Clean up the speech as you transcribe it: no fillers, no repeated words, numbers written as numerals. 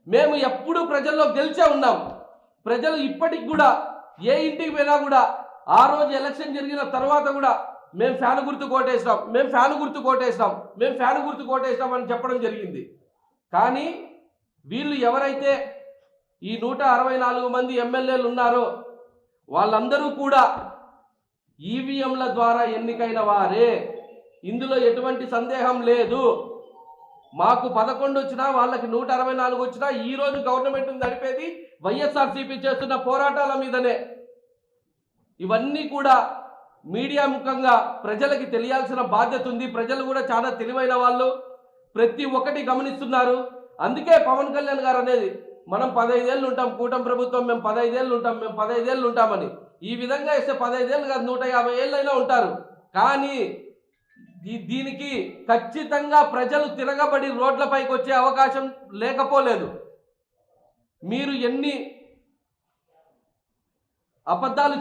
మేము ఎప్పుడు ప్రజల్లో గెలిచే ఉన్నాం. ప్రజలు ఇప్పటికి కూడా ఏ ఇంటికి పోయినా కూడా ఆ రోజు ఎలక్షన్ జరిగిన తర్వాత కూడా మేము ఫ్యాన్ గుర్తు కోటేస్తాం, మేము ఫ్యాన్ గుర్తు కోటేస్తాం, మేము ఫ్యాన్ గుర్తు కోటేస్తాం అని చెప్పడం జరిగింది. కానీ వీళ్ళు ఎవరైతే ఈ 164 మంది ఎమ్మెల్యేలు ఉన్నారో వాళ్ళందరూ కూడా ఈవీఎంల ద్వారా ఎన్నికైన వారే. ఇందులో ఎటువంటి సందేహం లేదు. మాకు 11 వచ్చినా వాళ్ళకి 164 వచ్చినా ఈరోజు గవర్నమెంట్ నడిపేది వైఎస్ఆర్సీపీ చేస్తున్న పోరాటాల మీదనే. ఇవన్నీ కూడా మీడియా ముఖంగా ప్రజలకి తెలియాల్సిన బాధ్యత ఉంది. ప్రజలు కూడా చాలా తెలివైన వాళ్ళు, ప్రతి ఒక్కటి గమనిస్తున్నారు. అందుకే పవన్ కళ్యాణ్ గారు అనేది మనం 15 ఏళ్ళు ఉంటాం, కూటమి ప్రభుత్వం మేము 15 ఏళ్ళు ఉంటాం, మేము 15 ఏళ్ళు ఉంటామని. ఈ విధంగా ఇస్తే 15 ఏళ్ళు కాదు 150 ఏళ్ళైనా ఉంటారు. కానీ దీనికి ఖచ్చితంగా ప్రజలు తిరగబడి రోడ్లపైకి వచ్చే అవకాశం లేకపోలేదు. మీరు ఎన్ని అబద్ధాలు